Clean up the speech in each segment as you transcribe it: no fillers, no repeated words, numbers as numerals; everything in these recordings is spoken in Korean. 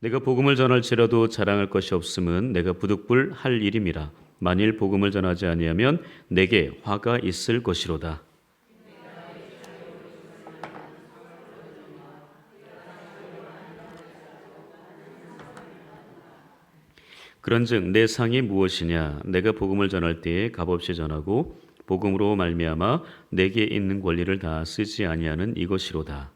내가 복음을 전할지라도 자랑할 것이 없음은 내가 부득불 할 일임이라. 만일 복음을 전하지 아니하면 내게 화가 있을 것이로다. 그런즉 내 상이 무엇이냐? 내가 복음을 전할 때에 값없이 전하고 복음으로 말미암아 내게 있는 권리를 다 쓰지 아니하는 이것이로다.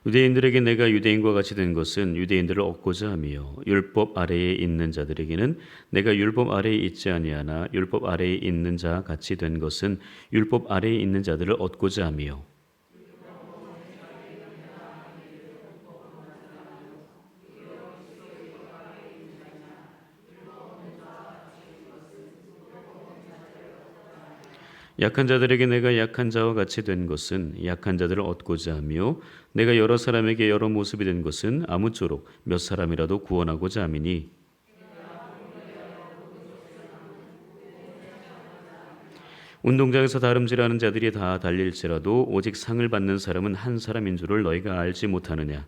유대인들에게 내가 유대인과 같이 된 것은 유대인들을 얻고자 함이요 율법 아래에 있는 자들에게는 내가 율법 아래에 있지 아니하나 율법 아래에 있는 자 같이 된 것은 율법 아래에 있는 자들을 얻고자 함이요. 약한 자들에게 내가 약한 자와 같이 된 것은 약한 자들을 얻고자 하며 내가 여러 사람에게 여러 모습이 된 것은 아무쪼록 몇 사람이라도 구원하고자 함이니 운동장에서 다름질하는 자들이 다 달릴지라도 오직 상을 받는 사람은 한 사람인 줄을 너희가 알지 못하느냐.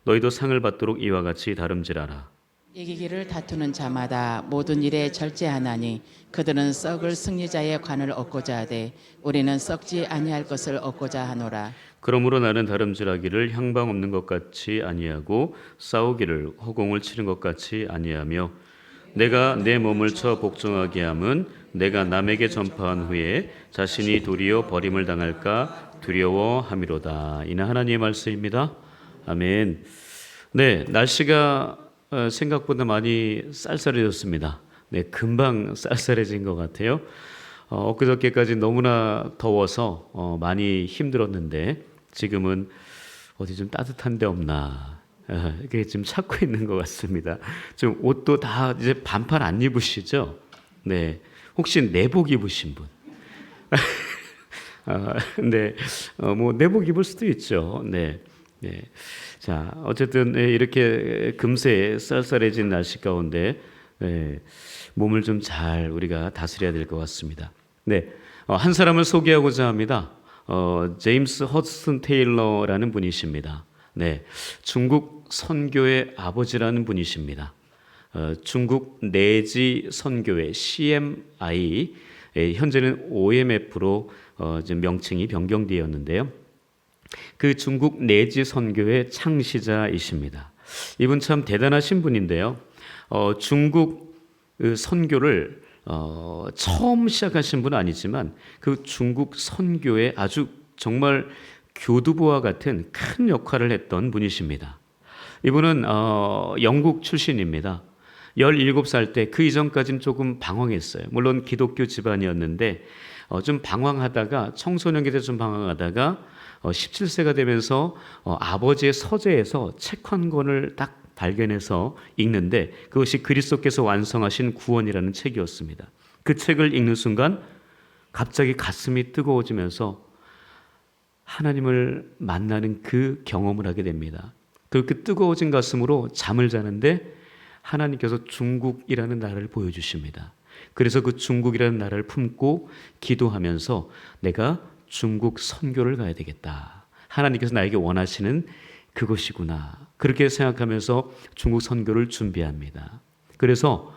너희도 상을 받도록 이와 같이 다름질하라. 이기기를 다투는 자마다 모든 일에 절제하나니 그들은 썩을 승리자의 관을 얻고자 하되 우리는 썩지 아니할 것을 얻고자 하노라. 그러므로 나는 다름질하기를 향방 없는 것 같이 아니하고 싸우기를 허공을 치는 것 같이 아니하며 내가 내 몸을 쳐 복종하게 함은 내가 남에게 전파한 후에 자신이 도리어 버림을 당할까 두려워함이로다. 이는 하나님의 말씀입니다. 아멘. 네, 날씨가 생각보다 많이 쌀쌀해졌습니다. 네, 금방 쌀쌀해진 것 같아요. 엊그저께까지 너무나 더워서 많이 힘들었는데 지금은 어디 좀 따뜻한 데 없나 이게 지금 찾고 있는 것 같습니다. 좀 옷도 다 이제 반팔 안 입으시죠? 네, 혹시 내복 입으신 분? 네, 뭐 내복 입을 수도 있죠. 네, 네. 자, 어쨌든 이렇게 금세 쌀쌀해진 날씨 가운데 몸을 좀 잘 우리가 다스려야 될 것 같습니다. 네, 한 사람을 소개하고자 합니다. 제임스 허드슨 테일러라는 분이십니다. 네, 중국 선교의 아버지라는 분이십니다. 중국 내지 선교회 CMI, 현재는 OMF로 지금 명칭이 변경되었는데요. 그 중국 내지 선교의 창시자이십니다. 이분 참 대단하신 분인데요. 중국 선교를 처음 시작하신 분은 아니지만 그 중국 선교에 아주 정말 교두보와 같은 큰 역할을 했던 분이십니다. 이분은 영국 출신입니다. 17살 때 그 이전까지는 조금 방황했어요. 물론 기독교 집안이었는데 좀 방황하다가 청소년기 때 좀 방황하다가 17세가 되면서 아버지의 서재에서 책 한 권을 딱 발견해서 읽는데 그것이 그리스도께서 완성하신 구원이라는 책이었습니다. 그 책을 읽는 순간 갑자기 가슴이 뜨거워지면서 하나님을 만나는 그 경험을 하게 됩니다. 그렇게 뜨거워진 가슴으로 잠을 자는데 하나님께서 중국이라는 나라를 보여주십니다. 그래서 그 중국이라는 나라를 품고 기도하면서 내가 중국 선교를 가야 되겠다. 하나님께서 나에게 원하시는 그것이구나. 그렇게 생각하면서 중국 선교를 준비합니다. 그래서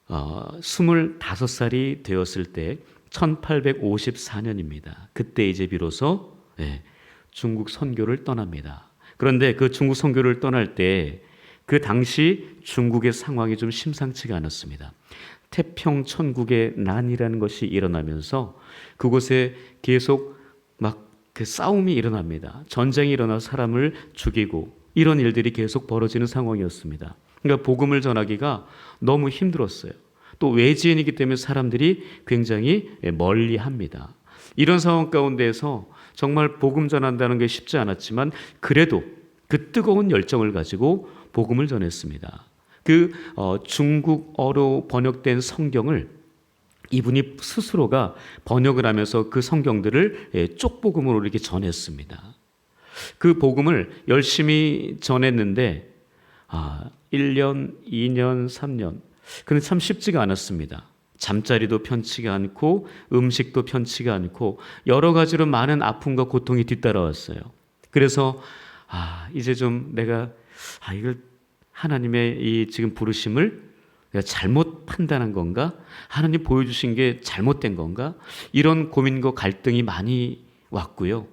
25살이 되었을 때 1854년입니다. 그때 이제 비로소 중국 선교를 떠납니다. 그런데 그 중국 선교를 떠날 때 그 당시 중국의 상황이 좀 심상치가 않았습니다. 태평천국의 난이라는 것이 일어나면서 그곳에 계속 막 그 싸움이 일어납니다. 전쟁이 일어나 사람을 죽이고 이런 일들이 계속 벌어지는 상황이었습니다. 그러니까 복음을 전하기가 너무 힘들었어요. 또 외지인이기 때문에 사람들이 굉장히 멀리합니다. 이런 상황 가운데에서 정말 복음 전한다는 게 쉽지 않았지만 그래도 그 뜨거운 열정을 가지고 복음을 전했습니다. 그 중국어로 번역된 성경을 이분이 스스로가 번역을 하면서 그 성경들을 쪽복음으로 이렇게 전했습니다. 그 복음을 열심히 전했는데 1년, 2년, 3년 그는 참 쉽지가 않았습니다. 잠자리도 편치가 않고 음식도 편치가 않고 여러 가지로 많은 아픔과 고통이 뒤따라왔어요. 그래서 이제 좀 내가 이걸 하나님의 이 지금 부르심을 내가 잘못 판단한 건가? 하나님 보여주신 게 잘못된 건가? 이런 고민과 갈등이 많이 왔고요.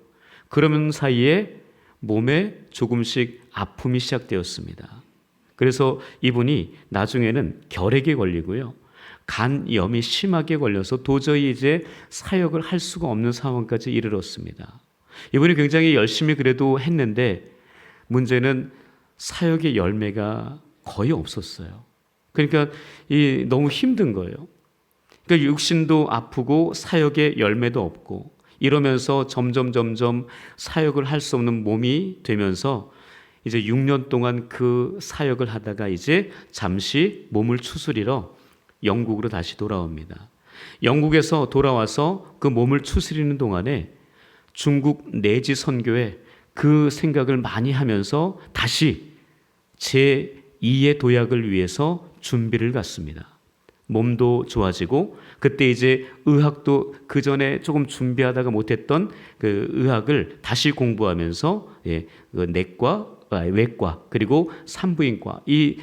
그러는 사이에 몸에 조금씩 아픔이 시작되었습니다. 그래서 이분이 나중에는 결핵에 걸리고요. 간염이 심하게 걸려서 도저히 이제 사역을 할 수가 없는 상황까지 이르렀습니다. 이분이 굉장히 열심히 그래도 했는데 문제는 사역의 열매가 거의 없었어요. 그러니까 너무 힘든 거예요. 그러니까 육신도 아프고 사역의 열매도 없고 이러면서 점점 사역을 할 수 없는 몸이 되면서 이제 6년 동안 그 사역을 하다가 이제 잠시 몸을 추스리러 영국으로 다시 돌아옵니다. 영국에서 돌아와서 그 몸을 추스리는 동안에 중국 내지 선교에 그 생각을 많이 하면서 다시 제2의 도약을 위해서 준비를 갖습니다. 몸도 좋아지고 그때 이제 의학도 그 전에 조금 준비하다가 못했던 그 의학을 다시 공부하면서 그 내과, 외과 그리고 산부인과 이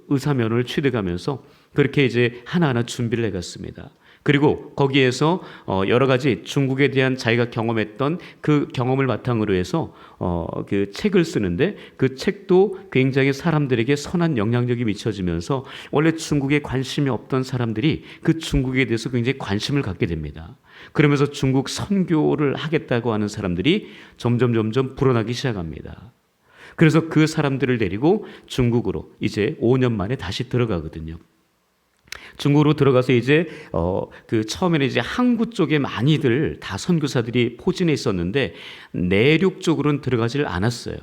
의사면허를 취득하면서 그렇게 이제 하나하나 준비를 해갔습니다. 그리고 거기에서 여러 가지 중국에 대한 자기가 경험했던 그 경험을 바탕으로 해서 그 책을 쓰는데 그 책도 굉장히 사람들에게 선한 영향력이 미쳐지면서 원래 중국에 관심이 없던 사람들이 그 중국에 대해서 굉장히 관심을 갖게 됩니다. 그러면서 중국 선교를 하겠다고 하는 사람들이 점점 불어나기 시작합니다. 그래서 그 사람들을 데리고 중국으로 이제 5년 만에 다시 들어가거든요. 중국으로 들어가서 이제 그 처음에는 이제 항구 쪽에 많이들 다 선교사들이 포진해 있었는데 내륙 쪽으로는 들어가질 않았어요.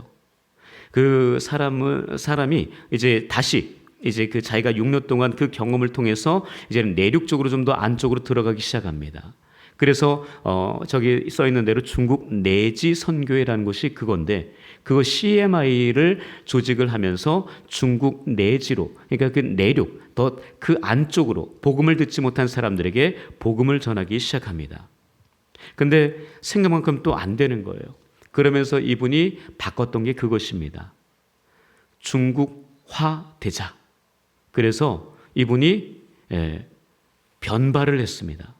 그 사람이 이제 다시 이제 그 자기가 6년 동안 그 경험을 통해서 이제 내륙 쪽으로 좀 더 안쪽으로 들어가기 시작합니다. 그래서 저기 써 있는 대로 중국 내지 선교회라는 곳이 그건데 그거 CMI를 조직을 하면서 중국 내지로 그러니까 그 내륙 더 그 안쪽으로 복음을 듣지 못한 사람들에게 복음을 전하기 시작합니다. 근데 생각만큼 또 안 되는 거예요. 그러면서 이분이 바꿨던 게 그것입니다. 중국화 되자. 그래서 이분이 변발을 했습니다.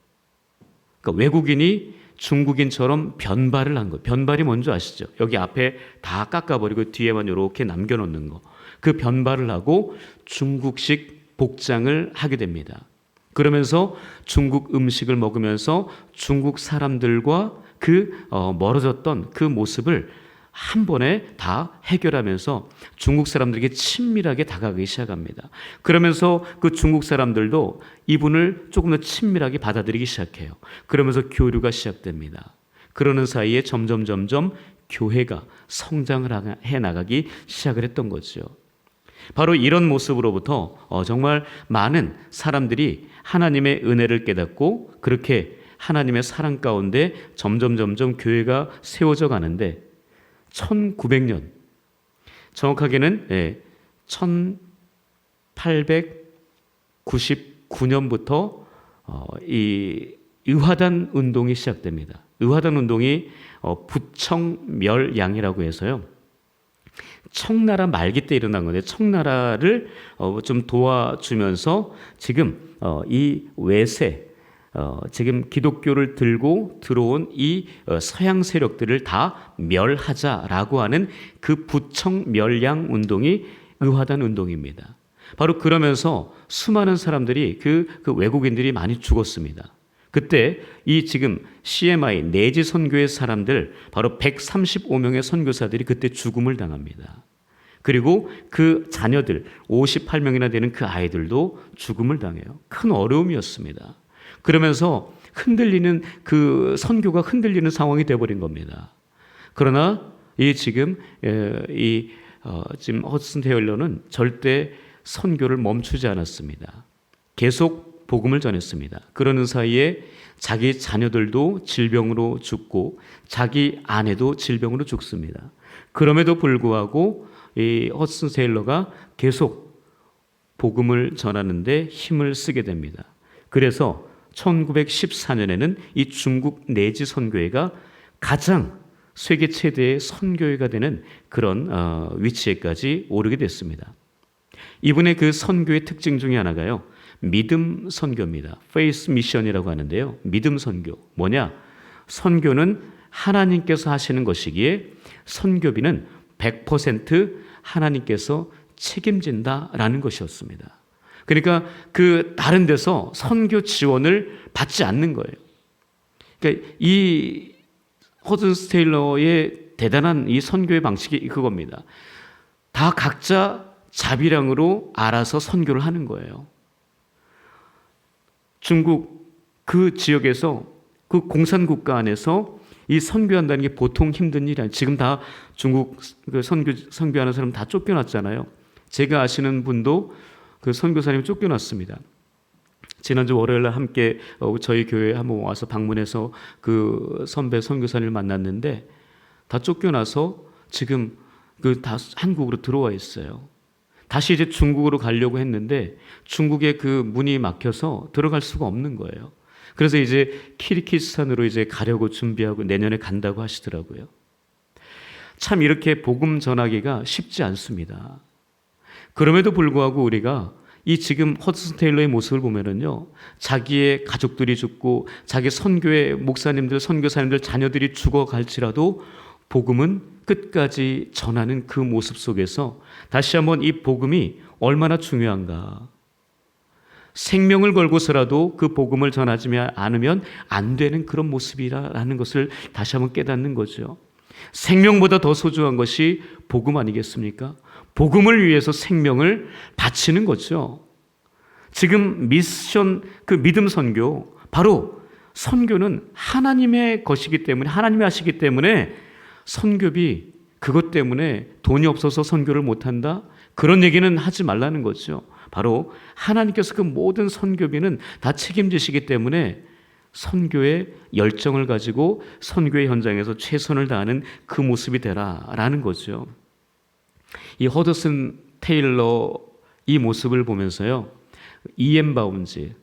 그러니까 외국인이 중국인처럼 변발을 한 거예요. 변발이 뭔지 아시죠? 여기 앞에 다 깎아버리고 뒤에만 이렇게 남겨놓는 거. 그 변발을 하고 중국식 복장을 하게 됩니다. 그러면서 중국 음식을 먹으면서 중국 사람들과 그 멀어졌던 그 모습을 한 번에 다 해결하면서 중국 사람들에게 친밀하게 다가가기 시작합니다. 그러면서 그 중국 사람들도 이분을 조금 더 친밀하게 받아들이기 시작해요. 그러면서 교류가 시작됩니다. 그러는 사이에 점점 교회가 성장을 해 나가기 시작을 했던 거죠. 바로 이런 모습으로부터 정말 많은 사람들이 하나님의 은혜를 깨닫고 그렇게 하나님의 사랑 가운데 점점 교회가 세워져 가는데 1900년 정확하게는 1899년부터 이 의화단 운동이 시작됩니다. 의화단 운동이 부청멸양이라고 해서요. 청나라 말기 때 일어난 건데 청나라를 좀 도와주면서 지금 이 외세 지금 기독교를 들고 들어온 이 서양 세력들을 다 멸하자라고 하는 그 부청멸양 운동이 의화단 운동입니다. 바로 그러면서 수많은 사람들이 그 외국인들이 많이 죽었습니다. 그때 이 지금 CMI 내지 선교의 사람들 바로 135명의 선교사들이 그때 죽음을 당합니다. 그리고 그 자녀들 58명이나 되는 그 아이들도 죽음을 당해요. 큰 어려움이었습니다. 그러면서 흔들리는 그 선교가 흔들리는 상황이 되어버린 겁니다. 그러나 이 지금 지금 허드슨 테일러는 절대 선교를 멈추지 않았습니다. 계속 복음을 전했습니다. 그러는 사이에 자기 자녀들도 질병으로 죽고 자기 아내도 질병으로 죽습니다. 그럼에도 불구하고 이 허드슨 테일러가 계속 복음을 전하는데 힘을 쓰게 됩니다. 그래서 1914년에는 이 중국 내지 선교회가 가장 세계 최대의 선교회가 되는 그런 위치에까지 오르게 됐습니다. 이분의 그 선교의 특징 중에 하나가요, 믿음 선교입니다. Faith Mission이라고 하는데요. 믿음 선교. 뭐냐? 선교는 하나님께서 하시는 것이기에 선교비는 100% 하나님께서 책임진다라는 것이었습니다. 그러니까 그 다른 데서 선교 지원을 받지 않는 거예요. 그러니까 이 허든스 테일러의 대단한 이 선교의 방식이 그겁니다. 다 각자 자비량으로 알아서 선교를 하는 거예요. 중국 그 지역에서 그 공산국가 안에서 이 선교한다는 게 보통 힘든 일이 아니에요. 지금 다 중국 그 선교하는 사람 다 쫓겨났잖아요. 제가 아시는 분도 그 선교사님 쫓겨났습니다. 지난주 월요일 날 함께 저희 교회에 한번 와서 방문해서 그 선배 선교사님을 만났는데 다 쫓겨나서 지금 그 다 한국으로 들어와 있어요. 다시 이제 중국으로 가려고 했는데 중국의 그 문이 막혀서 들어갈 수가 없는 거예요. 그래서 이제 키르기스탄으로 이제 가려고 준비하고 내년에 간다고 하시더라고요. 참 이렇게 복음 전하기가 쉽지 않습니다. 그럼에도 불구하고 우리가 이 지금 허드슨 테일러의 모습을 보면은요, 자기의 가족들이 죽고 자기 선교의 목사님들, 선교사님들 자녀들이 죽어갈지라도 복음은 끝까지 전하는 그 모습 속에서 다시 한번 이 복음이 얼마나 중요한가. 생명을 걸고서라도 그 복음을 전하지 않으면 안 되는 그런 모습이라는 것을 다시 한번 깨닫는 거죠. 생명보다 더 소중한 것이 복음 아니겠습니까? 복음을 위해서 생명을 바치는 거죠. 지금 미션, 그 믿음 선교, 바로 선교는 하나님의 것이기 때문에, 하나님이 하시기 때문에 선교비 그것 때문에 돈이 없어서 선교를 못한다? 그런 얘기는 하지 말라는 거죠. 바로 하나님께서 그 모든 선교비는 다 책임지시기 때문에 선교의 열정을 가지고 선교의 현장에서 최선을 다하는 그 모습이 되라라는 거죠. 이 허드슨 테일러 이 모습을 보면서요, E.M. 바운즈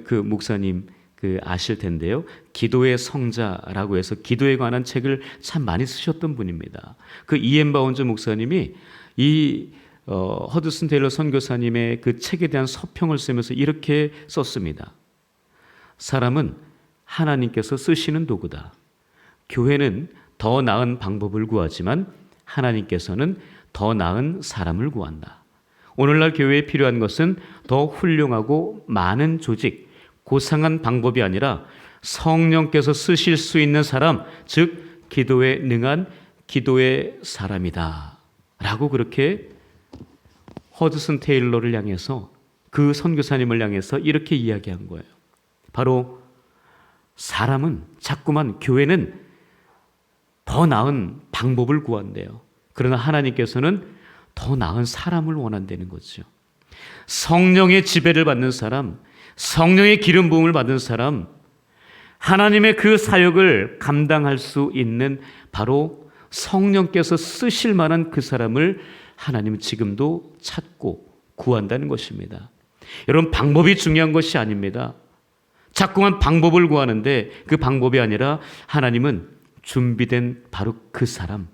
그 목사님 그 아실 텐데요. 기도의 성자라고 해서 기도에 관한 책을 참 많이 쓰셨던 분입니다. 그 E.M. 바운즈 목사님이 이 허드슨 테일러 선교사님의 그 책에 대한 서평을 쓰면서 이렇게 썼습니다. 사람은 하나님께서 쓰시는 도구다. 교회는 더 나은 방법을 구하지만 하나님께서는 더 나은 사람을 구한다. 오늘날 교회에 필요한 것은 더 훌륭하고 많은 조직, 고상한 방법이 아니라 성령께서 쓰실 수 있는 사람, 즉 기도에 능한 기도의 사람이다 라고 그렇게 허드슨 테일러를 향해서, 그 선교사님을 향해서 이렇게 이야기한 거예요. 바로 사람은 자꾸만, 교회는 더 나은 방법을 구한대요. 그러나 하나님께서는 더 나은 사람을 원한다는 거죠. 성령의 지배를 받는 사람, 성령의 기름 부음을 받은 사람, 하나님의 그 사역을 감당할 수 있는 바로 성령께서 쓰실 만한 그 사람을 하나님은 지금도 찾고 구한다는 것입니다. 여러분, 방법이 중요한 것이 아닙니다. 자꾸만 방법을 구하는데 그 방법이 아니라 하나님은 준비된 바로 그 사람,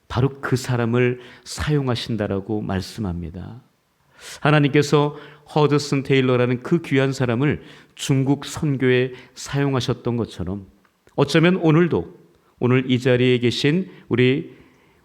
바로 그 사람을 사용하신다라고 말씀합니다. 하나님께서 허드슨 테일러라는 그 귀한 사람을 중국 선교에 사용하셨던 것처럼 어쩌면 오늘도, 오늘 이 자리에 계신 우리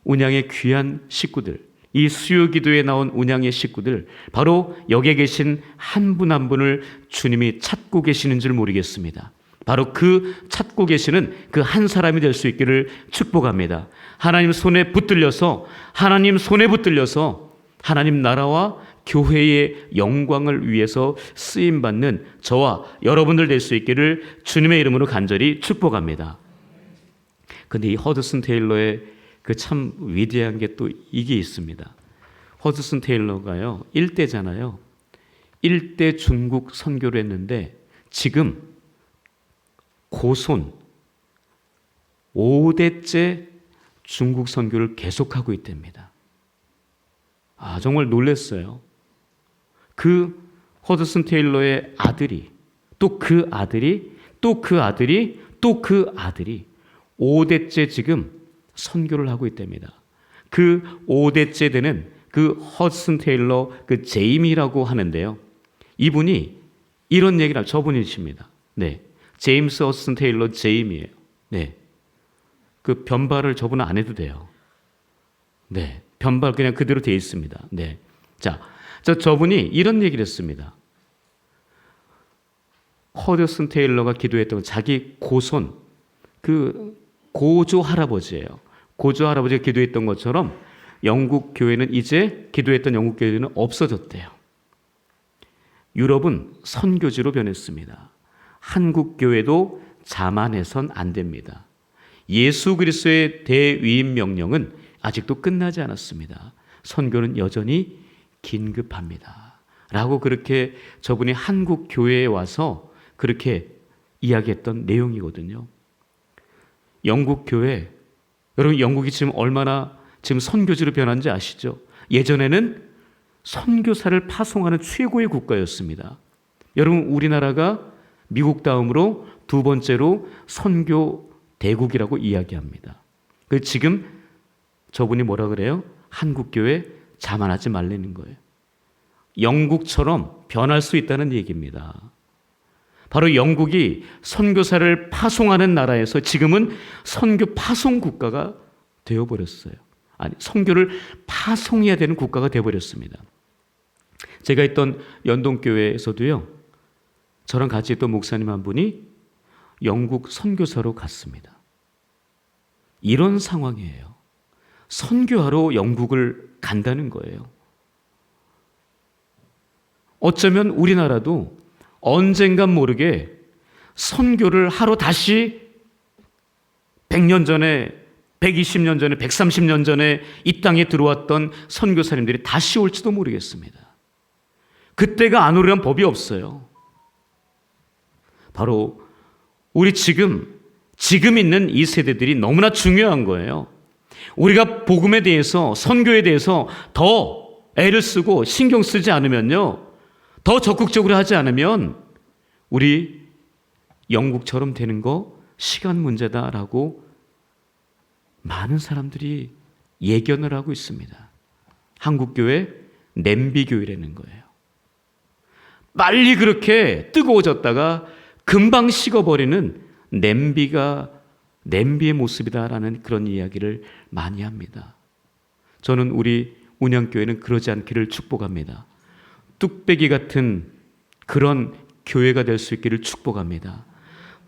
운양의 귀한 식구들, 이 수요 기도에 나온 운양의 식구들, 바로 여기에 계신 한 분 한 분을 주님이 찾고 계시는 줄 모르겠습니다. 바로 그 찾고 계시는 그 한 사람이 될 수 있기를 축복합니다. 하나님 손에 붙들려서, 하나님 손에 붙들려서 하나님 나라와 교회의 영광을 위해서 쓰임받는 저와 여러분들 될 수 있기를 주님의 이름으로 간절히 축복합니다. 근데 이 허드슨 테일러의 그 참 위대한 게 또 이게 있습니다. 허드슨 테일러가요, 1대잖아요. 1대 중국 선교를 했는데 지금 고손 5대째 중국 선교를 계속하고 있답니다. 정말 놀랐어요. 그 허드슨 테일러의 아들이 또 그 아들이 또 그 아들이 또 그 아들이 5대째 지금 선교를 하고 있답니다. 그 5대째 되는 그 허드슨 테일러 그 제이미라고 하는데요. 이분이 이런 얘기를 저분이십니다. 네, 제임스 허드슨 테일러 제이미예요. 네, 그 변발을 저분은 안 해도 돼요. 네, 변발 그냥 그대로 돼 있습니다. 네, 자, 저분이 이런 얘기를 했습니다. 허드슨 테일러가 기도했던 자기 고손, 그 고조 할아버지예요. 고조 할아버지가 기도했던 것처럼 영국 교회는 이제 기도했던 영국 교회는 없어졌대요. 유럽은 선교지로 변했습니다. 한국 교회도 자만해선 안 됩니다. 예수 그리스도의 대위임 명령은 아직도 끝나지 않았습니다. 선교는 여전히 긴급합니다. 라고 그렇게 저분이 한국 교회에 와서 그렇게 이야기했던 내용이거든요. 영국 교회, 여러분 영국이 지금 얼마나 지금 선교지로 변한지 아시죠? 예전에는 선교사를 파송하는 최고의 국가였습니다. 여러분 우리나라가 미국 다음으로 두 번째로 선교 대국이라고 이야기합니다. 지금 저분이 뭐라 그래요? 한국 교회 자만하지 말라는 거예요. 영국처럼 변할 수 있다는 얘기입니다. 바로 영국이 선교사를 파송하는 나라에서 지금은 선교 파송 국가가 되어버렸어요. 아니, 선교를 파송해야 되는 국가가 되어버렸습니다. 제가 있던 연동교회에서도요, 저랑 같이 있던 목사님 한 분이 영국 선교사로 갔습니다. 이런 상황이에요. 선교하러 영국을 간다는 거예요. 어쩌면 우리나라도 언젠간 모르게 선교를 하러 다시 100년 전에, 120년 전에, 130년 전에 이 땅에 들어왔던 선교사님들이 다시 올지도 모르겠습니다. 그때가 안 오리란 법이 없어요. 바로 우리 지금 있는 이 세대들이 너무나 중요한 거예요. 우리가 복음에 대해서, 선교에 대해서 더 애를 쓰고 신경 쓰지 않으면요, 더 적극적으로 하지 않으면 우리 영국처럼 되는 거 시간 문제다라고 많은 사람들이 예견을 하고 있습니다. 한국교회 냄비교회라는 거예요. 빨리 그렇게 뜨거워졌다가 금방 식어버리는 냄비의 모습이다라는 그런 이야기를 많이 합니다. 저는 우리 운영교회는 그러지 않기를 축복합니다. 뚝배기 같은 그런 교회가 될 수 있기를 축복합니다.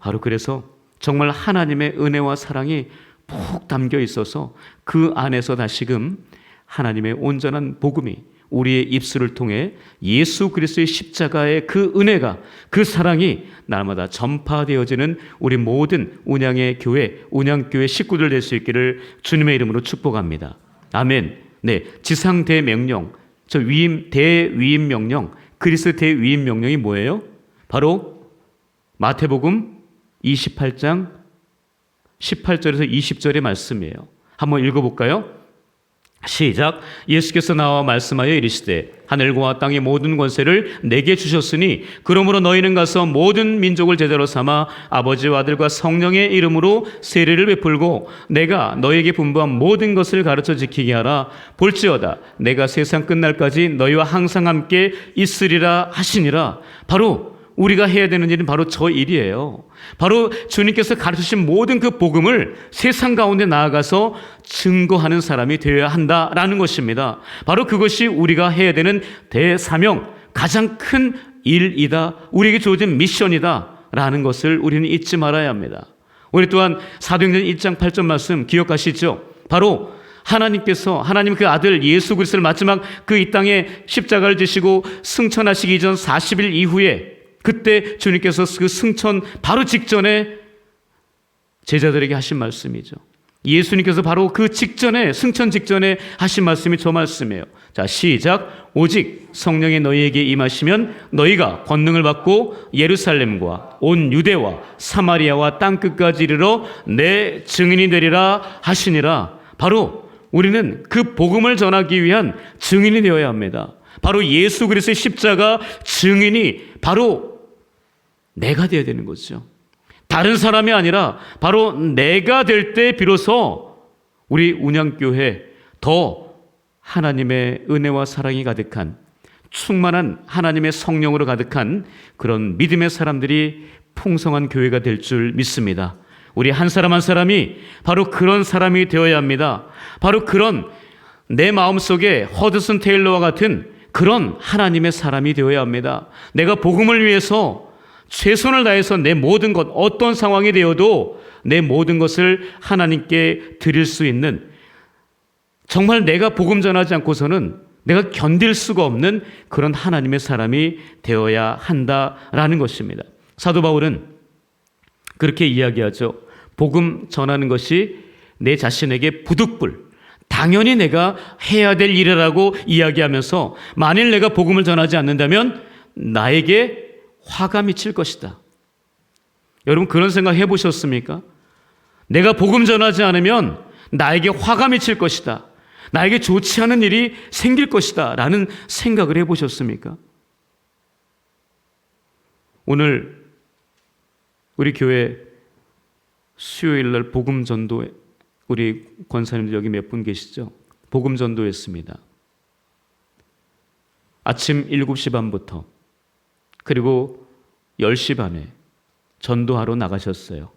바로 그래서 정말 하나님의 은혜와 사랑이 푹 담겨 있어서 그 안에서 다시금 하나님의 온전한 복음이 우리의 입술을 통해 예수 그리스도의 십자가의 그 은혜가, 그 사랑이 날마다 전파되어지는 우리 모든 운양의 교회, 운양교회 식구들 될 수 있기를 주님의 이름으로 축복합니다. 아멘. 네, 지상 대명령, 저 대위임 명령, 그리스도 대위임 명령이 뭐예요? 바로 마태복음 28장 18절에서 20절의 말씀이에요. 한번 읽어볼까요? 시작. 예수께서 나와 말씀하여 이르시되 하늘과 땅의 모든 권세를 내게 주셨으니 그러므로 너희는 가서 모든 민족을 제자로 삼아 아버지와 아들과 성령의 이름으로 세례를 베풀고 내가 너희에게 분부한 모든 것을 가르쳐 지키게 하라. 볼지어다 내가 세상 끝날까지 너희와 항상 함께 있으리라 하시니라. 바로 우리가 해야 되는 일은 바로 저 일이에요. 바로 주님께서 가르치신 모든 그 복음을 세상 가운데 나아가서 증거하는 사람이 되어야 한다라는 것입니다. 바로 그것이 우리가 해야 되는 대사명, 가장 큰 일이다. 우리에게 주어진 미션이다 라는 것을 우리는 잊지 말아야 합니다. 우리 또한 사도행전 1장 8절 말씀 기억하시죠? 바로 하나님 그 아들 예수 그리스도를 마지막 그 이 땅에 십자가를 지시고 승천하시기 이전 40일 이후에 그때 주님께서 그 승천 바로 직전에 제자들에게 하신 말씀이죠. 예수님께서 바로 그 직전에, 승천 직전에 하신 말씀이 저 말씀이에요. 자, 시작. 오직 성령이 너희에게 임하시면 너희가 권능을 받고 예루살렘과 온 유대와 사마리아와 땅끝까지 이르러 내 증인이 되리라 하시니라. 바로 우리는 그 복음을 전하기 위한 증인이 되어야 합니다. 바로 예수 그리스도의 십자가 증인이 바로 내가 되어야 되는 거죠. 다른 사람이 아니라 바로 내가 될 때 비로소 우리 운양교회 더 하나님의 은혜와 사랑이 가득한, 충만한 하나님의 성령으로 가득한 그런 믿음의 사람들이 풍성한 교회가 될 줄 믿습니다. 우리 한 사람 한 사람이 바로 그런 사람이 되어야 합니다. 바로 그런 내 마음속에 허드슨 테일러와 같은 그런 하나님의 사람이 되어야 합니다. 내가 복음을 위해서 최선을 다해서 내 모든 것, 어떤 상황이 되어도 내 모든 것을 하나님께 드릴 수 있는, 정말 내가 복음 전하지 않고서는 내가 견딜 수가 없는 그런 하나님의 사람이 되어야 한다라는 것입니다. 사도 바울은 그렇게 이야기하죠. 복음 전하는 것이 내 자신에게 부득불, 당연히 내가 해야 될 일이라고 이야기하면서 만일 내가 복음을 전하지 않는다면 나에게 화가 미칠 것이다. 여러분 그런 생각 해보셨습니까? 내가 복음 전하지 않으면 나에게 화가 미칠 것이다. 나에게 좋지 않은 일이 생길 것이다 라는 생각을 해보셨습니까? 오늘 우리 교회 수요일날 복음 전도회, 우리 권사님들 여기 몇 분 계시죠? 복음 전도했습니다. 아침 7시 반부터 그리고 10시 반에 전도하러 나가셨어요.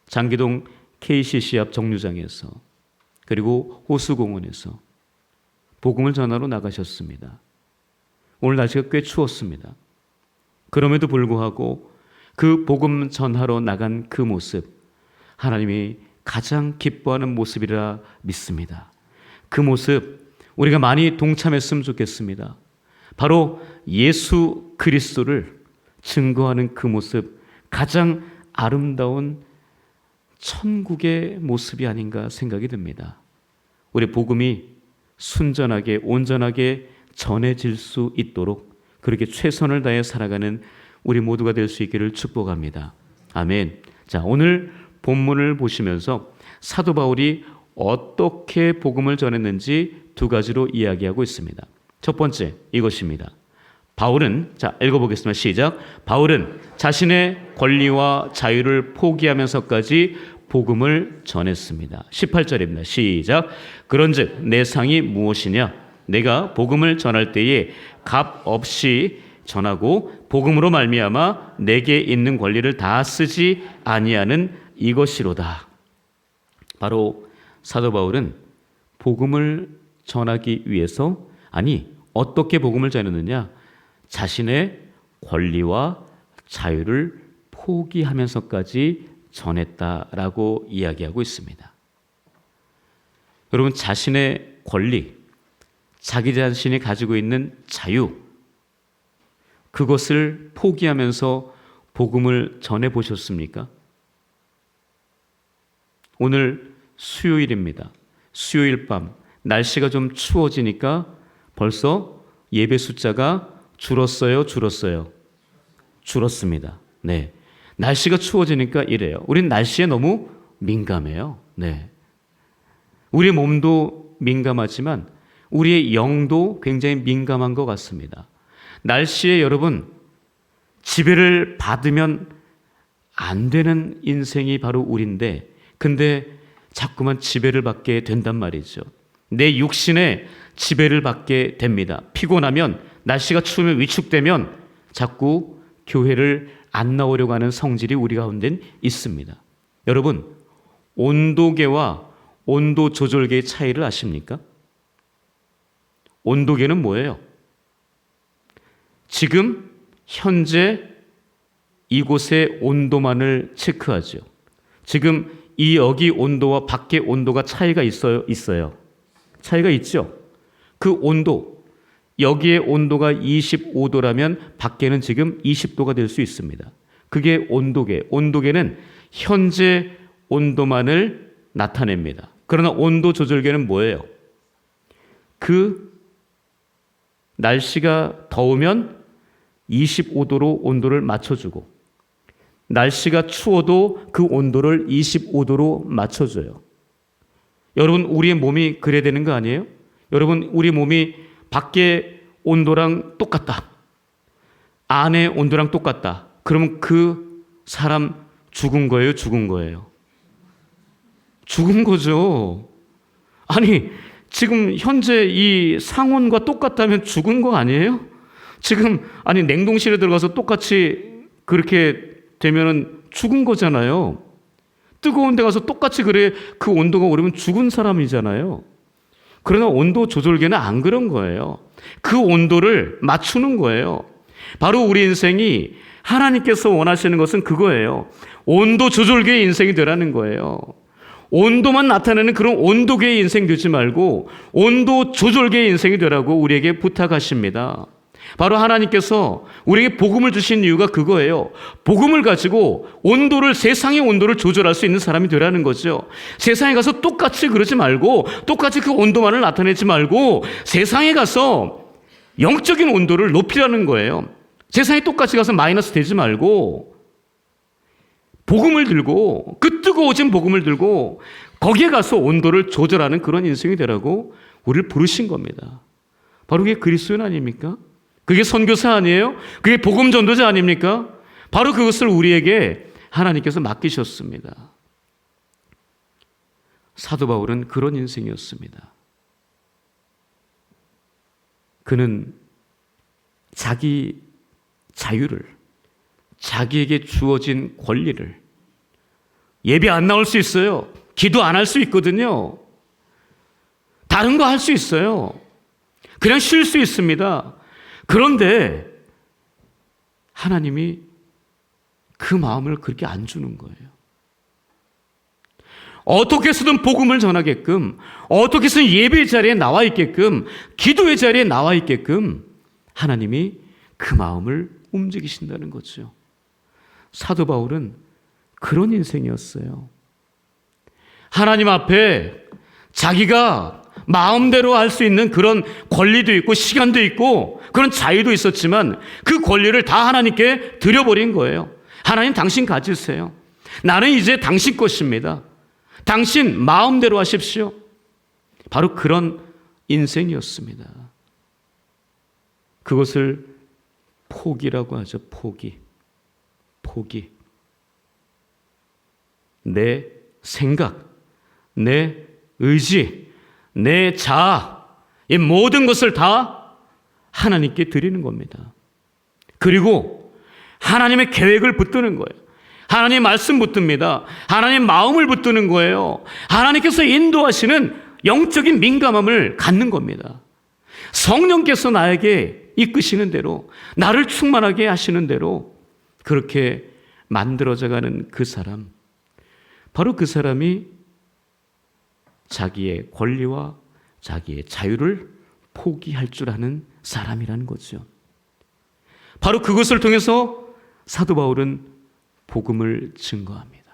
장기동 KCC 앞 정류장에서, 그리고 호수공원에서 복음을 전하러 나가셨습니다. 오늘 날씨가 꽤 추웠습니다. 그럼에도 불구하고 그 복음 전하러 나간 그 모습, 하나님이 가장 기뻐하는 모습이라 믿습니다. 그 모습 우리가 많이 동참했으면 좋겠습니다. 바로 예수 그리스도를 증거하는 그 모습, 가장 아름다운 천국의 모습이 아닌가 생각이 듭니다. 우리 복음이 순전하게 온전하게 전해질 수 있도록 그렇게 최선을 다해 살아가는 우리 모두가 될 수 있기를 축복합니다. 아멘. 자, 오늘 본문을 보시면서 사도 바울이 어떻게 복음을 전했는지 두 가지로 이야기하고 있습니다. 첫 번째 이것입니다. 바울은, 자 읽어보겠습니다. 시작. 바울은 자신의 권리와 자유를 포기하면서까지 복음을 전했습니다. 18절입니다. 시작. 그런즉 내 상이 무엇이냐? 내가 복음을 전할 때에 값 없이 전하고 복음으로 말미암아 내게 있는 권리를 다 쓰지 아니하는 이것이로다. 바로 사도 바울은 복음을 전하기 위해서, 아니 어떻게 복음을 전했느냐? 자신의 권리와 자유를 포기하면서까지 전했다라고 이야기하고 있습니다. 여러분, 자신의 권리, 자기 자신이 가지고 있는 자유, 그것을 포기하면서 복음을 전해 보셨습니까? 오늘 수요일입니다. 수요일 밤 날씨가 좀 추워지니까 벌써 예배 숫자가 줄었어요, 줄었어요? 줄었습니다. 네. 날씨가 추워지니까 이래요. 우린 날씨에 너무 민감해요. 네. 우리 몸도 민감하지만 우리의 영도 굉장히 민감한 것 같습니다. 날씨에 여러분 지배를 받으면 안 되는 인생이 바로 우리인데, 근데 자꾸만 지배를 받게 된단 말이죠. 내 육신에 지배를 받게 됩니다. 피곤하면, 날씨가 추우면, 위축되면 자꾸 교회를 안 나오려고 하는 성질이 우리 가운데 있습니다. 여러분, 온도계와 온도 조절계의 차이를 아십니까? 온도계는 뭐예요? 지금 현재 이곳의 온도만을 체크하죠. 지금 이 여기 온도와 밖의 온도가 차이가 있어요? 차이가 있죠. 그 온도, 여기의 온도가 25도라면 밖에는 지금 20도가 될 수 있습니다. 그게 온도계. 온도계는 현재 온도만을 나타냅니다. 그러나 온도 조절계는 뭐예요? 그 날씨가 더우면 25도로 온도를 맞춰주고, 날씨가 추워도 그 온도를 25도로 맞춰줘요. 여러분, 우리의 몸이 그래야 되는 거 아니에요? 여러분, 우리 몸이 밖에 온도랑 똑같다. 안에 온도랑 똑같다. 그러면 그 사람 죽은 거예요? 죽은 거예요? 죽은 거죠. 아니, 지금 현재 이 상온과 똑같다면 죽은 거 아니에요? 지금, 아니, 냉동실에 들어가서 똑같이 그렇게 되면은 죽은 거잖아요. 뜨거운 데 가서 똑같이 그래, 그 온도가 오르면 죽은 사람이잖아요. 그러나 온도 조절계는 안 그런 거예요. 그 온도를 맞추는 거예요. 바로 우리 인생이 하나님께서 원하시는 것은 그거예요. 온도 조절계의 인생이 되라는 거예요. 온도만 나타내는 그런 온도계의 인생 되지 말고 온도 조절계의 인생이 되라고 우리에게 부탁하십니다. 바로 하나님께서 우리에게 복음을 주신 이유가 그거예요. 복음을 가지고 온도를, 세상의 온도를 조절할 수 있는 사람이 되라는 거죠. 세상에 가서 똑같이 그러지 말고, 똑같이 그 온도만을 나타내지 말고 세상에 가서 영적인 온도를 높이라는 거예요. 세상에 똑같이 가서 마이너스 되지 말고 복음을 들고, 그 뜨거워진 복음을 들고 거기에 가서 온도를 조절하는 그런 인생이 되라고 우리를 부르신 겁니다. 바로 그게 그리스도인 아닙니까? 그게 선교사 아니에요? 그게 복음 전도자 아닙니까? 바로 그것을 우리에게 하나님께서 맡기셨습니다. 사도 바울은 그런 인생이었습니다. 그는 자기 자유를, 자기에게 주어진 권리를, 예배 안 나올 수 있어요. 기도 안 할 수 있거든요. 다른 거 할 수 있어요. 그냥 쉴 수 있습니다. 그런데 하나님이 그 마음을 그렇게 안 주는 거예요. 어떻게 해서든 복음을 전하게끔, 어떻게 해서든 예배 자리에 나와 있게끔, 기도의 자리에 나와 있게끔 하나님이 그 마음을 움직이신다는 거죠. 사도 바울은 그런 인생이었어요. 하나님 앞에 자기가 마음대로 할 수 있는 그런 권리도 있고 시간도 있고 그런 자유도 있었지만 그 권리를 다 하나님께 드려버린 거예요. 하나님, 당신 가지세요. 나는 이제 당신 것입니다. 당신 마음대로 하십시오. 바로 그런 인생이었습니다. 그것을 포기라고 하죠. 포기. 내 생각, 내 의지, 내 자아, 이 모든 것을 다 하나님께 드리는 겁니다. 그리고 하나님의 계획을 붙드는 거예요. 하나님의 말씀 붙듭니다. 하나님의 마음을 붙드는 거예요. 하나님께서 인도하시는 영적인 민감함을 갖는 겁니다. 성령께서 나에게 이끄시는 대로, 나를 충만하게 하시는 대로 그렇게 만들어져가는 그 사람, 바로 그 사람이 자기의 권리와 자기의 자유를 포기할 줄 아는 사람이라는 거죠. 바로 그것을 통해서 사도 바울은 복음을 증거합니다.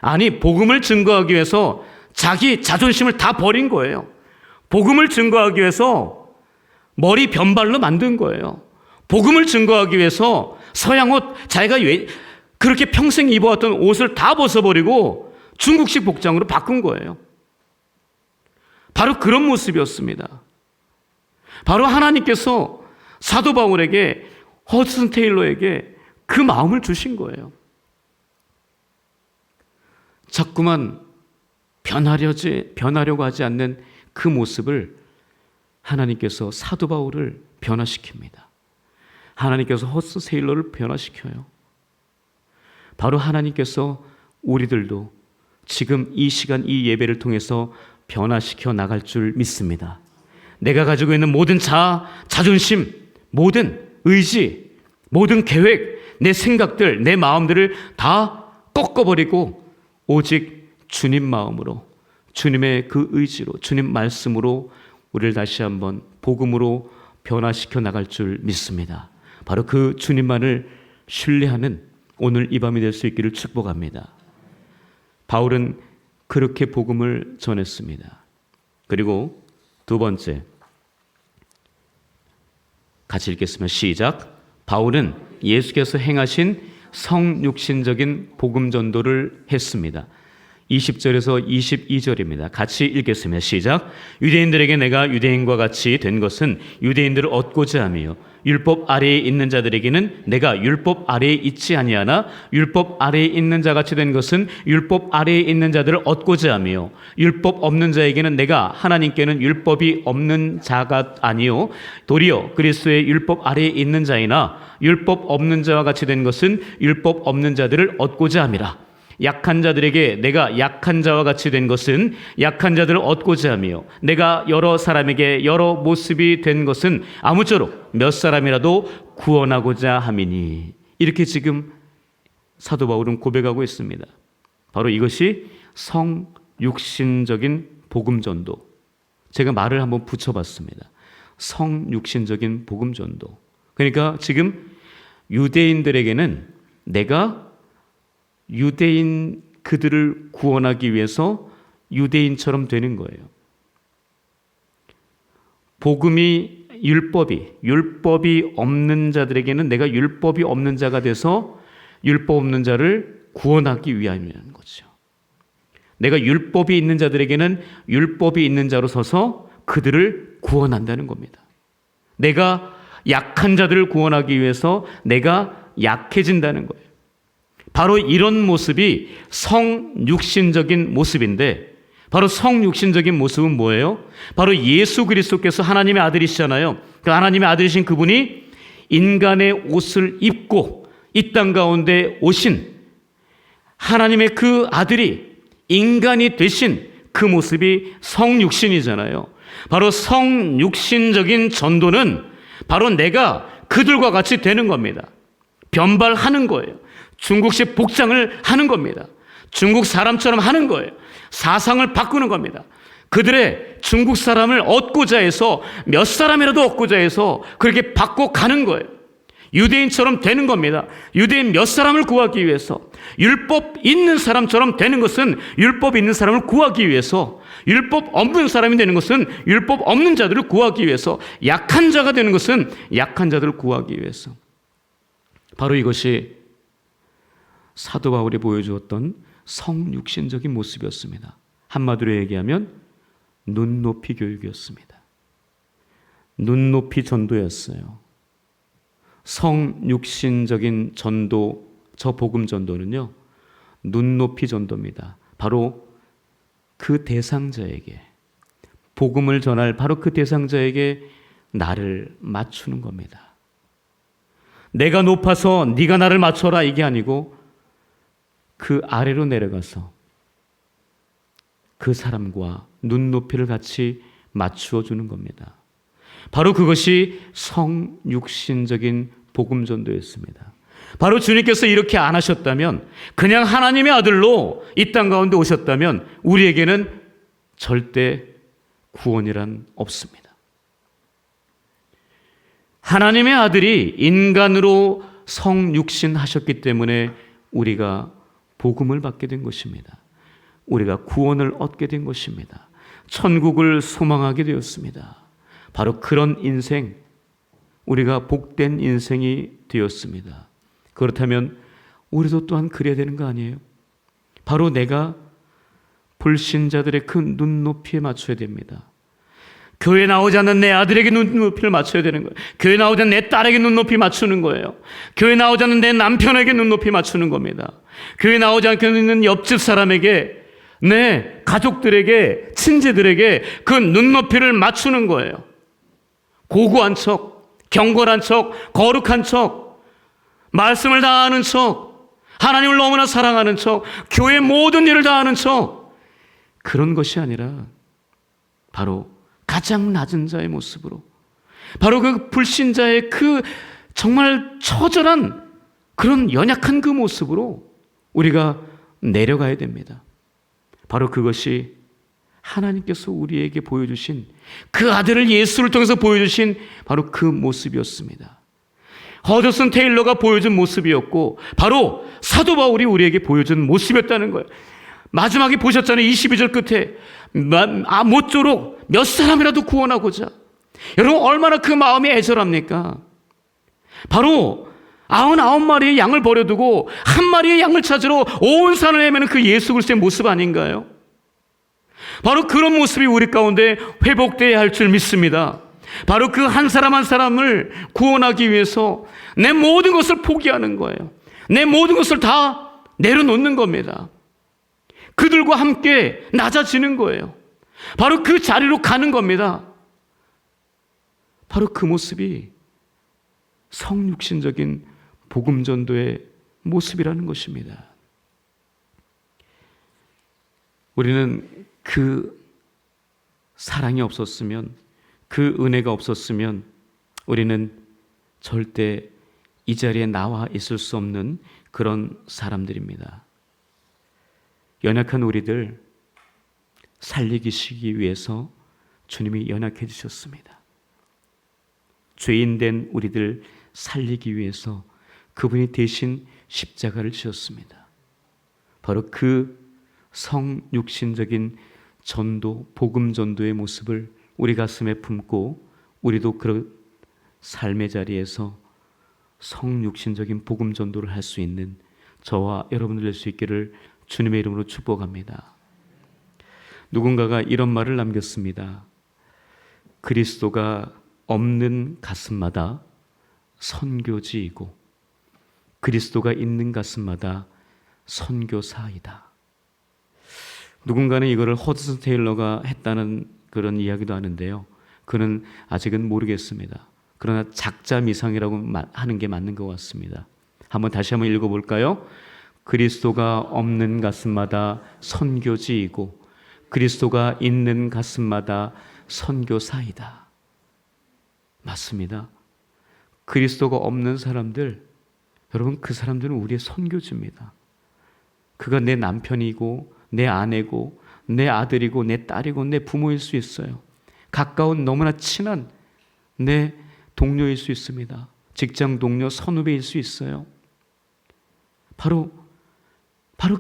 아니, 복음을 증거하기 위해서 자기 자존심을 다 버린 거예요. 복음을 증거하기 위해서 머리 변발로 만든 거예요. 복음을 증거하기 위해서 서양옷, 자기가 그렇게 평생 입어왔던 옷을 다 벗어버리고 중국식 복장으로 바꾼 거예요. 바로 그런 모습이었습니다. 바로 하나님께서 사도 바울에게, 허드슨 테일러에게 그 마음을 주신 거예요. 자꾸만 변하려고 하지 않는 그 모습을 하나님께서 사도 바울을 변화시킵니다. 하나님께서 허드슨 테일러를 변화시켜요. 바로 하나님께서 우리들도 지금 이 시간, 이 예배를 통해서 변화시켜 나갈 줄 믿습니다. 내가 가지고 있는 모든 자아, 자존심, 모든 의지, 모든 계획, 내 생각들, 내 마음들을 다 꺾어버리고 오직 주님 마음으로, 주님의 그 의지로, 주님 말씀으로 우리를 다시 한번 복음으로 변화시켜 나갈 줄 믿습니다. 바로 그 주님만을 신뢰하는 오늘 이 밤이 될 수 있기를 축복합니다. 바울은 그렇게 복음을 전했습니다. 그리고 두 번째, 같이 읽겠습니다. 시작. 바울은 예수께서 행하신 성육신적인 복음 전도를 했습니다. 20절에서 22절입니다. 같이 읽겠습니다. 시작. 유대인들에게 내가 유대인과 같이 된 것은 유대인들을 얻고자 하며 율법 아래에 있는 자들에게는 내가 율법 아래에 있지 아니하나 율법 아래에 있는 자같이 된 것은 율법 아래에 있는 자들을 얻고자 하며 율법 없는 자에게는 내가 하나님께는 율법이 없는 자가 아니요 도리어 그리스도의 율법 아래에 있는 자이나 율법 없는 자와 같이 된 것은 율법 없는 자들을 얻고자 함이라. 약한 자들에게 내가 약한 자와 같이 된 것은 약한 자들을 얻고자 하며 내가 여러 사람에게 여러 모습이 된 것은 아무쪼록 몇 사람이라도 구원하고자 함이니. 이렇게 지금 사도 바울은 고백하고 있습니다. 바로 이것이 성육신적인 복음전도. 제가 말을 한번 붙여봤습니다. 성육신적인 복음전도. 그러니까 지금 유대인들에게는 내가 유대인 그들을 구원하기 위해서 유대인처럼 되는 거예요. 복음이 율법이 없는 자들에게는 내가 율법이 없는 자가 돼서 율법 없는 자를 구원하기 위함이라는 거죠. 내가 율법이 있는 자들에게는 율법이 있는 자로 서서 그들을 구원한다는 겁니다. 내가 약한 자들을 구원하기 위해서 내가 약해진다는 거예요. 바로 이런 모습이 성육신적인 모습인데, 바로 성육신적인 모습은 뭐예요? 바로 예수 그리스도께서 하나님의 아들이시잖아요. 그 하나님의 아들이신 그분이 인간의 옷을 입고 이 땅 가운데 오신 하나님의 그 아들이 인간이 되신 그 모습이 성육신이잖아요. 바로 성육신적인 전도는 바로 내가 그들과 같이 되는 겁니다. 변발하는 거예요. 중국식 복장을 하는 겁니다. 중국 사람처럼 하는 거예요. 사상을 바꾸는 겁니다. 그들의 중국 사람을 얻고자 해서 몇 사람이라도 얻고자 해서 그렇게 바꿔가는 거예요. 유대인처럼 되는 겁니다. 유대인 몇 사람을 구하기 위해서. 율법 있는 사람처럼 되는 것은 율법 있는 사람을 구하기 위해서. 율법 없는 사람이 되는 것은 율법 없는 자들을 구하기 위해서. 약한 자가 되는 것은 약한 자들을 구하기 위해서. 바로 이것이 사도 바울이 보여주었던 성육신적인 모습이었습니다. 한마디로 얘기하면 눈높이 교육이었습니다. 눈높이 전도였어요. 성육신적인 전도, 저 복음 전도는요, 눈높이 전도입니다. 바로 그 대상자에게, 복음을 전할 바로 그 대상자에게 나를 맞추는 겁니다. 내가 높아서 네가 나를 맞춰라 이게 아니고 그 아래로 내려가서 그 사람과 눈높이를 같이 맞추어 주는 겁니다. 바로 그것이 성육신적인 복음전도였습니다. 바로 주님께서 이렇게 안 하셨다면, 그냥 하나님의 아들로 이 땅 가운데 오셨다면 우리에게는 절대 구원이란 없습니다. 하나님의 아들이 인간으로 성육신하셨기 때문에 우리가 복음을 받게 된 것입니다. 우리가 구원을 얻게 된 것입니다. 천국을 소망하게 되었습니다. 바로 그런 인생, 우리가 복된 인생이 되었습니다. 그렇다면 우리도 또한 그래야 되는 거 아니에요? 바로 내가 불신자들의 그 눈높이에 맞춰야 됩니다. 교회 나오지 않는 내 아들에게 눈높이를 맞춰야 되는 거예요. 교회 나오지 않는 내 딸에게 눈높이 맞추는 거예요. 교회 나오지 않는 내 남편에게 눈높이 맞추는 겁니다. 교회 나오지 않고 있는 옆집 사람에게, 내 가족들에게, 친지들에게 그 눈높이를 맞추는 거예요. 고고한 척, 경건한 척, 거룩한 척, 말씀을 다 아는 척, 하나님을 너무나 사랑하는 척, 교회 모든 일을 다 아는 척, 그런 것이 아니라 바로 가장 낮은 자의 모습으로, 바로 그 불신자의 그 정말 처절한 그런 연약한 그 모습으로 우리가 내려가야 됩니다. 바로 그것이 하나님께서 우리에게 보여주신, 그 아들을 예수를 통해서 보여주신 바로 그 모습이었습니다. 허드슨 테일러가 보여준 모습이었고, 바로 사도 바울이 우리에게 보여준 모습이었다는 거예요. 마지막에 보셨잖아요. 22절 끝에 모쪼록 몇 사람이라도 구원하고자. 여러분 얼마나 그 마음이 애절합니까? 바로 99마리의 양을 버려두고 한 마리의 양을 찾으러 온 산을 헤매는 그 예수 그리스도의 모습 아닌가요? 바로 그런 모습이 우리 가운데 회복되어야 할 줄 믿습니다. 바로 그 한 사람 한 사람을 구원하기 위해서 내 모든 것을 포기하는 거예요. 내 모든 것을 다 내려놓는 겁니다. 그들과 함께 낮아지는 거예요. 바로 그 자리로 가는 겁니다. 바로 그 모습이 성육신적인 복음전도의 모습이라는 것입니다. 우리는 그 사랑이 없었으면, 그 은혜가 없었으면 우리는 절대 이 자리에 나와 있을 수 없는 그런 사람들입니다. 연약한 우리들 살리시기 위해서 주님이 연약해 주셨습니다. 죄인된 우리들 살리기 위해서 그분이 대신 십자가를 지었습니다. 바로 그 성육신적인 전도, 복음 전도의 모습을 우리 가슴에 품고 우리도 그런 삶의 자리에서 성육신적인 복음 전도를 할 수 있는 저와 여러분들 될 수 있기를 주님의 이름으로 축복합니다. 누군가가 이런 말을 남겼습니다. 그리스도가 없는 가슴마다 선교지이고 그리스도가 있는 가슴마다 선교사이다. 누군가는 이거를 허드슨 테일러가 했다는 그런 이야기도 하는데요. 그는 아직은 모르겠습니다. 그러나 작자미상이라고 하는 게 맞는 것 같습니다. 다시 한번 읽어볼까요? 그리스도가 없는 가슴마다 선교지이고 그리스도가 있는 가슴마다 선교사이다. 맞습니다. 그리스도가 없는 사람들, 여러분 그 사람들은 우리의 선교지입니다. 그가 내 남편이고 내 아내고 내 아들이고 내 딸이고 내 부모일 수 있어요. 가까운 너무나 친한 내 동료일 수 있습니다. 직장 동료, 선후배일 수 있어요. 바로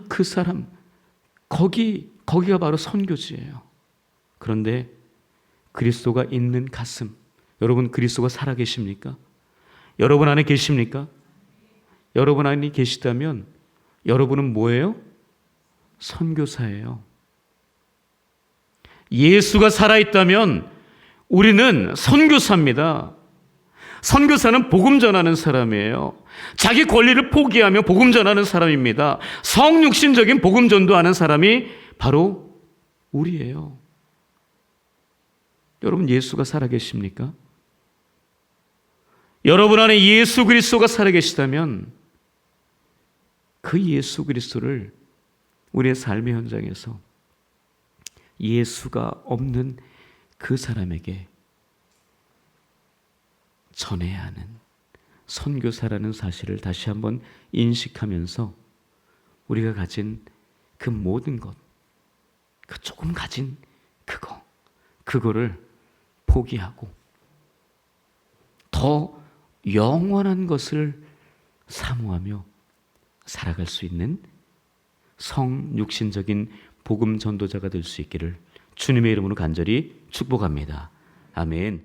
그 사람, 거기가 바로 선교지예요. 그런데 그리스도가 있는 가슴, 여러분 그리스도가 살아계십니까? 여러분 안에 계십니까? 여러분 안에 계시다면 여러분은 뭐예요? 선교사예요. 예수가 살아있다면 우리는 선교사입니다. 선교사는 복음 전하는 사람이에요. 자기 권리를 포기하며 복음 전하는 사람입니다. 성육신적인 복음 전도하는 사람이 바로 우리예요. 여러분 예수가 살아계십니까? 여러분 안에 예수 그리스도가 살아계시다면 그 예수 그리스도를 우리의 삶의 현장에서 예수가 없는 그 사람에게 전해야 하는 선교사라는 사실을 다시 한번 인식하면서 우리가 가진 그 모든 것, 그 조금 가진 그거를 포기하고 더 영원한 것을 사모하며 살아갈 수 있는 성육신적인 복음 전도자가 될 수 있기를 주님의 이름으로 간절히 축복합니다. 아멘.